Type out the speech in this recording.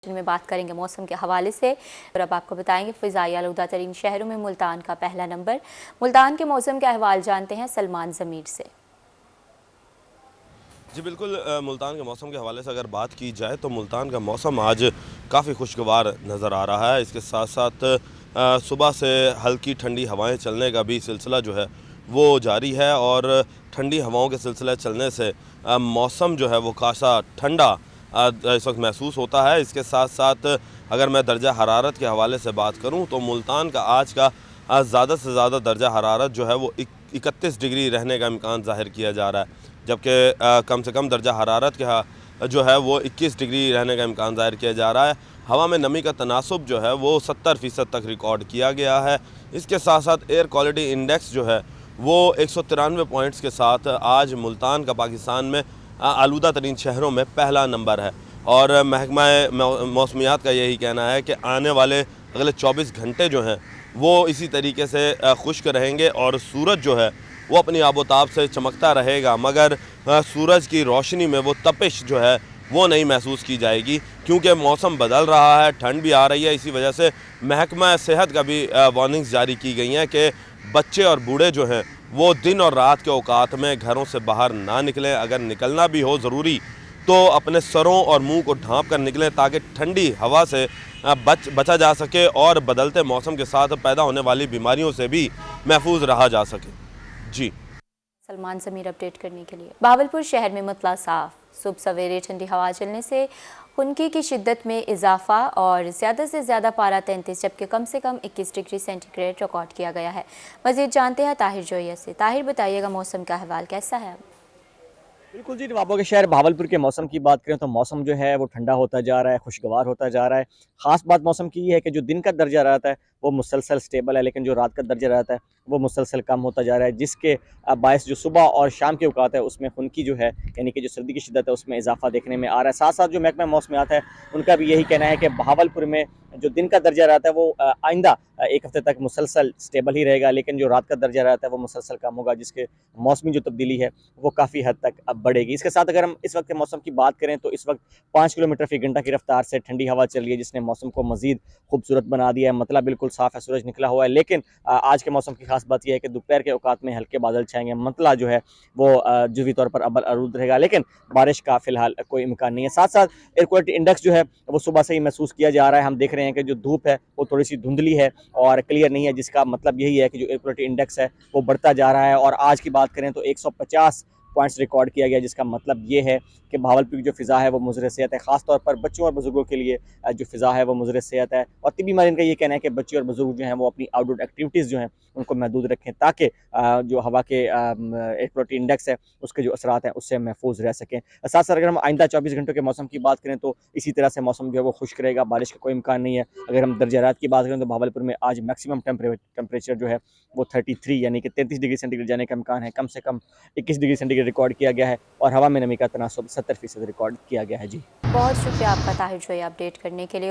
में बात करेंगे मौसम के हवाले से और अब आपको बताएंगे फ़िज़ाई आलूदा तरीन शहरों में मुल्तान का पहला नंबर। मुल्तान के मौसम के अहवाल जानते हैं सलमान ज़मीर से। जी बिल्कुल, मुल्तान के मौसम के हवाले से अगर बात की जाए तो मुल्तान का मौसम आज काफ़ी खुशगवार नज़र आ रहा है। इसके साथ साथ सुबह से हल्की ठंडी हवाएं चलने का भी सिलसिला जो है वो जारी है और ठंडी हवाओं के सिलसिले चलने से मौसम जो है वो खासा ठंडा इस वक्त महसूस होता है। इसके साथ साथ अगर मैं दर्जा हरारत के हवाले से बात करूं तो मुल्तान का आज का ज़्यादा से ज़्यादा दर्जा हरारत जो है वो 31 डिग्री रहने का इम्कान ज़ाहिर किया जा रहा है, जबकि कम से कम दर्जा हरारत के जो है वो 21 डिग्री रहने का इम्कान ज़ाहिर किया जा रहा है। हवा में नमी का तनासुब जो है वो 70% तक रिकॉर्ड किया गया है। इसके साथ साथ एयर क्वालिटी इंडेक्स जो है वो 193 पॉइंट्स के साथ आज मुल्तान का पाकिस्तान में आलूदा तरीन शहरों में पहला नंबर है। और महकमा मौसमियात का यही कहना है कि आने वाले अगले 24 घंटे जो हैं वो इसी तरीके से खुश्क रहेंगे और सूरज जो है वो अपनी आबोताब से चमकता रहेगा, मगर सूरज की रोशनी में वो तपिश जो है वो नहीं महसूस की जाएगी, क्योंकि मौसम बदल रहा है, ठंड भी आ रही है। इसी वजह से महकमा सेहत का भी वार्निंग्स जारी की गई हैं कि बच्चे और बूढ़े जो हैं वो दिन और रात के औकात में घरों से बाहर ना निकलें। अगर निकलना भी हो ज़रूरी तो अपने सरों और मुंह को ढांप कर निकलें, ताकि ठंडी हवा से बचा जा सके और बदलते मौसम के साथ पैदा होने वाली बीमारियों से भी महफूज रहा जा सके। जी सलमान ज़मीर अपडेट करने के लिए। बहावलपुर शहर में मतला साफ, सुबह सवेरे ठंडी हवा चलने से खुनकी की शिद्दत में इजाफा और ज़्यादा से ज़्यादा पारा 33 जबकि कम से कम 21 डिग्री सेंटीग्रेड रिकॉर्ड किया गया है। मज़ीद जानते हैं ताहिर जोया से। ताहिर, बताइएगा मौसम का अहवाल कैसा है? बिल्कुल जी, नवाबों के शहर भावलपुर के मौसम की बात करें तो मौसम जो है वो ठंडा होता जा रहा है, खुशगवार होता जा रहा है। ख़ास बात मौसम की ये है कि जो दिन का दर्जा रहता है वो मुसलसल स्टेबल है, लेकिन जो रात का दर्जा रहता है वो मुसलसल कम होता जा रहा है, जिसके बायस जो सुबह और शाम के औकात है उसमें खुनकी जो है, यानी कि जो सर्दी की शिद्दत है उसमें इजाफा देखने में आ रहा है। साथ साथ जो महकमा मौसमियात है उनका भी यही कहना है कि भावलपुर में जो दिन का दर्जा रहता है वो आइंदा एक हफ्ते तक मुसलसल स्टेबल ही रहेगा, लेकिन जो रात का दर्जा रहता है वो मुसलसल कम होगा, जिसके मौसमी जो तब्दीली है वो काफ़ी हद तक अब बढ़ेगी। इसके साथ अगर हम इस वक्त के मौसम की बात करें तो इस वक्त 5 किलोमीटर फी घंटा की रफ्तार से ठंडी हवा चल रही है, जिसने मौसम को मजीद खूबसूरत बना दिया है। मतलब बिल्कुल साफ है, सूरज निकला हुआ है, लेकिन आज के मौसम की खास बात यह है कि दोपहर के औकात में हल्के बादल छाएंगे। मतला जो है वो जुज़वी तौर पर अब्बल आलूद रहेगा, लेकिन बारिश का फिलहाल कोई इम्कान नहीं है। साथ साथ एयर क्वालिटी इंडेक्स जो है वो सुबह से ही महसूस किया जा रहा है। हम देख रहे हैं कि जो धूप है वो थोड़ी सी धुंधली है और क्लियर नहीं है, जिसका मतलब यही है कि जो एयर क्वालिटी इंडेक्स है वो बढ़ता जा रहा है। और आज की बात करें तो 150 पॉइंट्स रिकॉर्ड किया गया, जिसका मतलब ये है कि भावलपुर की जो फ़िज़ा है वो मुज़र सेहत है। ख़ासतौर पर बच्चों और बुजुर्गों के लिए जो फ़िज़ा है वो मुज़र सेहत है। और तिब्बी माहिरीन का ये कहना है कि बच्चे और बुजुर्ग जो हैं वो अपनी आउटडोर एक्टिविटीज़ जो हैं उनको महदूद रखें, ताकि जो हवा के एयर क्वालिटी इंडेक्स है उसके जो असरात हैं उससे महफूज रह सकें। साथ साथ अगर हम आइंदा 24 घंटों के मौसम की बात करें तो इसी तरह से मौसम जो है वो खुश्क रहेगा, बारिश का कोई इम्कान नहीं है। अगर हम दर्जा रात की बात करें तो भावलपुर में आज मैक्सिमम टेम्परेचर जो है वो 33 यानी कि 33 डिग्री सेंटीग्रेड जाने का इम्कान है। कम से कम 21 डिग्री सेंटीग्रेड रिकॉर्ड किया गया है और हवा में नमी का तनासुब 70% रिकॉर्ड किया गया है। जी बहुत शुक्रिया आपका ताहिर जोया अपडेट करने के लिए।